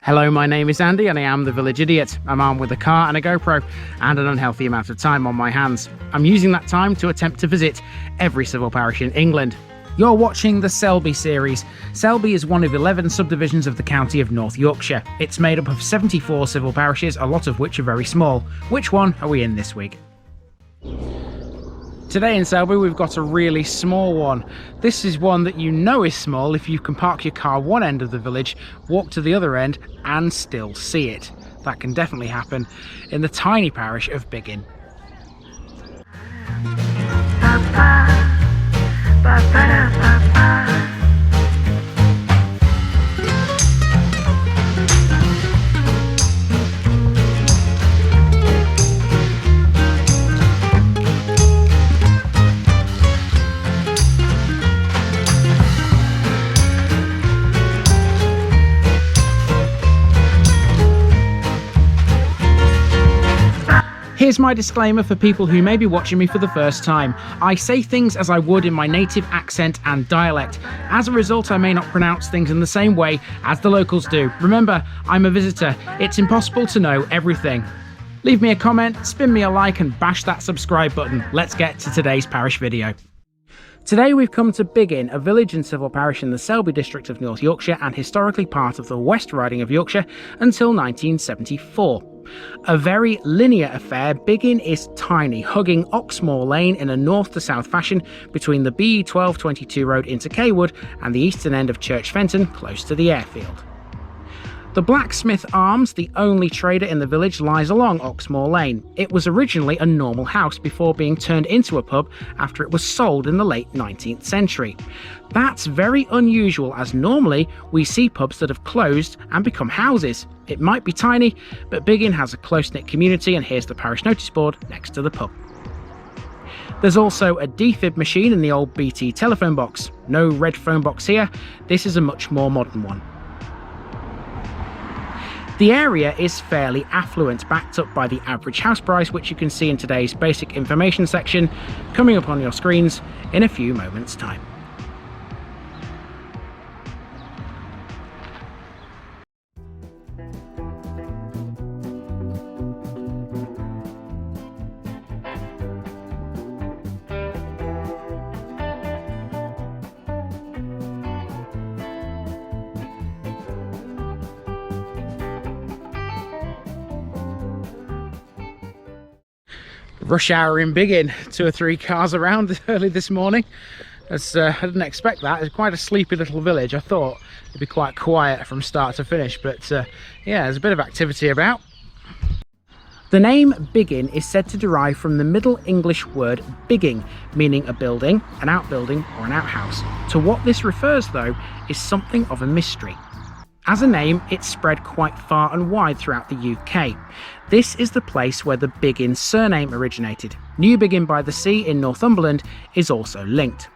Hello, my name is Andy and I am the Village Idiot. I'm armed with a car and a GoPro and an unhealthy amount of time on my hands. I'm using that time to attempt to visit every civil parish in England. You're watching the Selby series. Selby is one of 11 subdivisions of the county of North Yorkshire. It's made up of 74 civil parishes, a lot of which are very small. Which one are we in this week? Today in Selby we've got a really small one. This is one that you know is small if you can park your car one end of the village, walk to the other end and still see it. That can definitely happen in the tiny parish of Biggin. Here's my disclaimer for people who may be watching me for the first time. I say things as I would in my native accent and dialect. As a result, I may not pronounce things in the same way as the locals do. Remember, I'm a visitor. It's impossible to know everything. Leave me a comment, spin me a like and bash that subscribe button. Let's get to today's parish video. Today we've come to Biggin, a village and civil parish in the Selby district of North Yorkshire and historically part of the West Riding of Yorkshire until 1974. A very linear affair, Biggin is tiny, hugging Oxmoor Lane in a north to south fashion between the BE1222 road into Cawood and the eastern end of Church Fenton, close to the airfield. The Blacksmith Arms, the only trader in the village, lies along Oxmoor Lane. It was originally a normal house before being turned into a pub after it was sold in the late 19th century. That's very unusual, as normally we see pubs that have closed and become houses. It might be tiny, but Biggin has a close-knit community, and here's the parish notice board next to the pub. There's also a defib machine in the old BT telephone box. No red phone box here, this is a much more modern one. The area is fairly affluent, backed up by the average house price, which you can see in today's basic information section, coming up on your screens in a few moments' time. Rush hour in Biggin, 2 or 3 cars around early this morning. I didn't expect that. It's quite a sleepy little village. I thought it'd be quite quiet from start to finish, but yeah, there's a bit of activity about. The name Biggin is said to derive from the Middle English word bigging, meaning a building, an outbuilding or an outhouse. To what this refers though is something of a mystery. As a name, it's spread quite far and wide throughout the UK. This is the place where the Biggin surname originated. Newbiggin by the sea in Northumberland is also linked.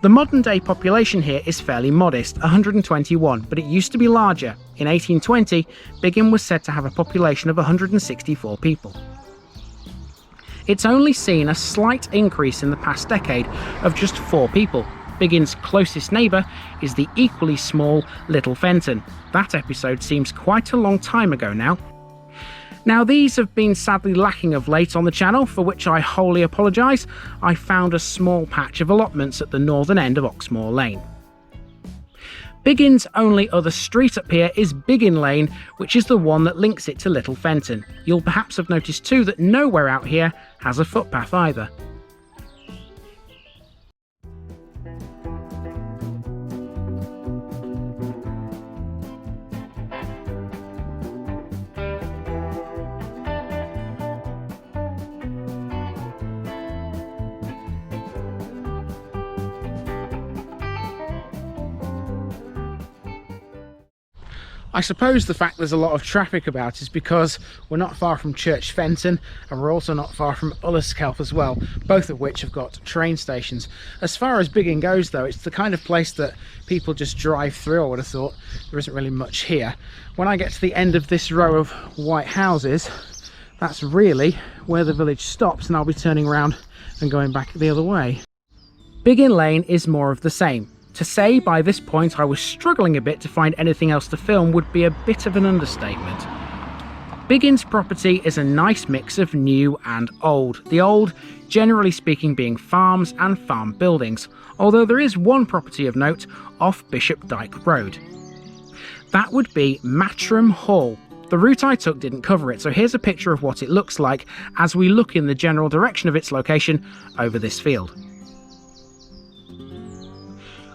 The modern day population here is fairly modest, 121, but it used to be larger. In 1820, Biggin was said to have a population of 164 people. It's only seen a slight increase in the past decade of just 4 people. Biggin's closest neighbour is the equally small Little Fenton. That episode seems quite a long time ago now. Now these have been sadly lacking of late on the channel, for which I wholly apologise. I found a small patch of allotments at the northern end of Oxmoor Lane. Biggin's only other street up here is Biggin Lane, which is the one that links it to Little Fenton. You'll perhaps have noticed too that nowhere out here has a footpath either. I suppose the fact there's a lot of traffic about is because we're not far from Church Fenton and we're also not far from Ulleskelf as well, both of which have got train stations. As far as Biggin goes though, it's the kind of place that people just drive through. I would have thought there isn't really much here. When I get to the end of this row of white houses, that's really where the village stops, and I'll be turning around and going back the other way. Biggin Lane is more of the same. To say by this point I was struggling a bit to find anything else to film would be a bit of an understatement. Biggin's property is a nice mix of new and old, the old generally speaking being farms and farm buildings, although there is one property of note off Bishop Dyke Road. That would be Matram Hall. The route I took didn't cover it, so here's a picture of what it looks like as we look in the general direction of its location over this field.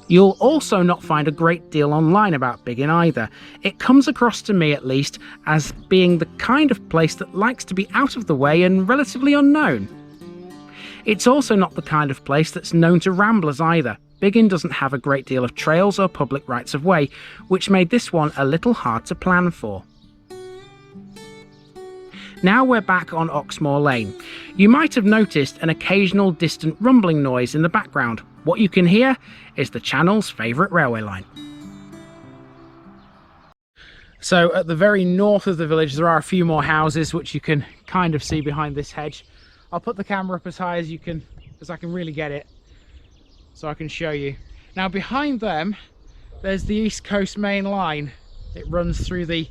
You'll also not find a great deal online about Biggin either. It comes across to me at least as being the kind of place that likes to be out of the way and relatively unknown. It's also not the kind of place that's known to ramblers either. Biggin doesn't have a great deal of trails or public rights of way, which made this one a little hard to plan for. Now we're back on Oxmoor Lane. You might have noticed an occasional distant rumbling noise in the background. What you can hear is the channel's favourite railway line. So at the very north of the village there are a few more houses which you can kind of see behind this hedge. I'll put the camera up as high as I can really get it, so I can show you. Now behind them there's the East Coast Main Line. It runs through the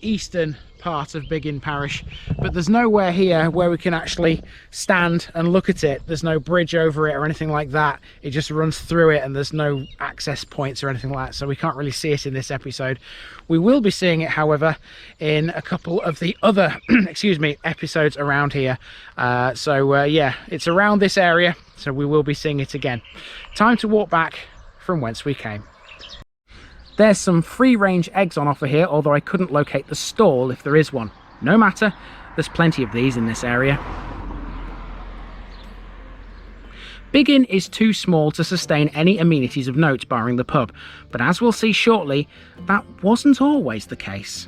eastern part of Biggin Parish, but there's nowhere here where we can actually stand and look at it. There's no bridge over it or anything like that. It just runs through it and there's no access points or anything like that, so we can't really see it in this episode. We will be seeing it however in a couple of the other excuse me, episodes around here. Yeah, it's around this area, so we will be seeing it again. Time to walk back from whence we came. There's some free-range eggs on offer here, although I couldn't locate the stall if there is one. No matter, there's plenty of these in this area. Biggin is too small to sustain any amenities of note barring the pub, but as we'll see shortly, that wasn't always the case.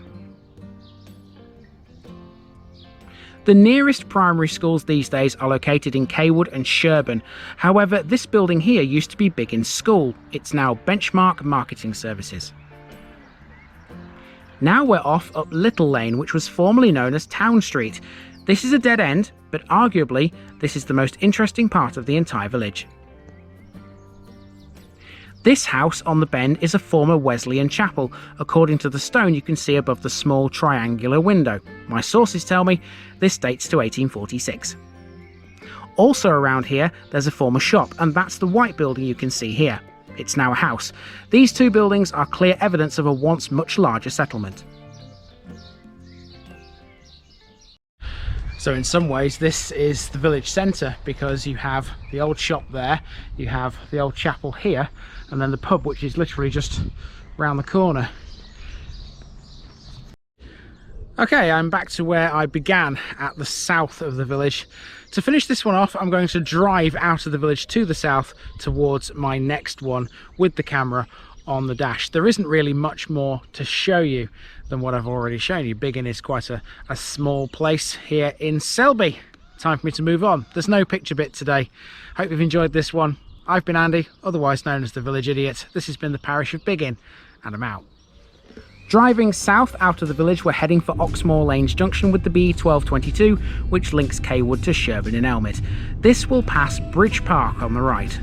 The nearest primary schools these days are located in Cawood and Sherburn. However, this building here used to be Biggin's school. It's now Benchmark Marketing Services. Now we're off up Little Lane, which was formerly known as Town Street. This is a dead end, but arguably this is the most interesting part of the entire village. This house on the bend is a former Wesleyan chapel, according to the stone you can see above the small triangular window. My sources tell me this dates to 1846. Also around here there's a former shop, and that's the white building you can see here. It's now a house. These two buildings are clear evidence of a once much larger settlement. So in some ways this is the village centre, because you have the old shop there, you have the old chapel here, and then the pub, which is literally just round the corner. Okay, I'm back to where I began, at the south of the village. To finish this one off, I'm going to drive out of the village to the south towards my next one with the camera on the dash. There isn't really much more to show you than what I've already shown you. Biggin is quite a small place here in Selby. Time for me to move on. There's no picture bit today. Hope you've enjoyed this one. I've been Andy, otherwise known as the Village Idiot. This has been the Parish of Biggin, and I'm out. Driving south out of the village, we're heading for Oxmoor Lane's junction with the B1222, which links Cawood to Sherburn in Elmet. This will pass Bridge Park on the right.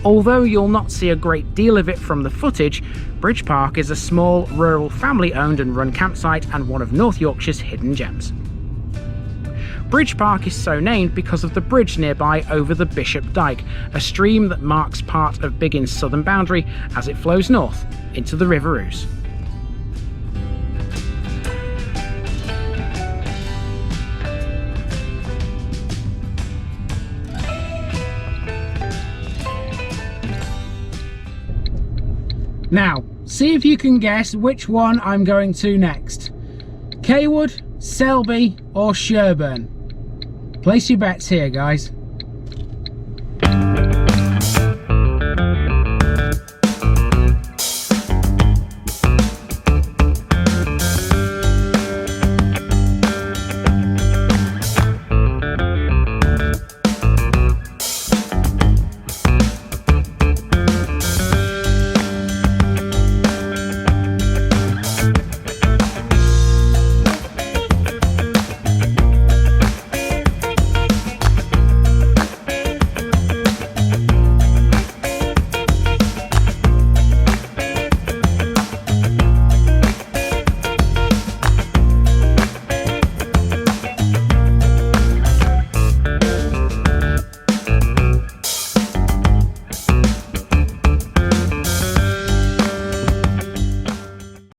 Although you'll not see a great deal of it from the footage, Bridge Park is a small, rural, family-owned and run campsite and one of North Yorkshire's hidden gems. Bridge Park is so named because of the bridge nearby over the Bishop Dyke, a stream that marks part of Biggin's southern boundary as it flows north into the River Ouse. Now, see if you can guess which one I'm going to next. Cawood, Selby or Sherburn? Place your bets here, guys.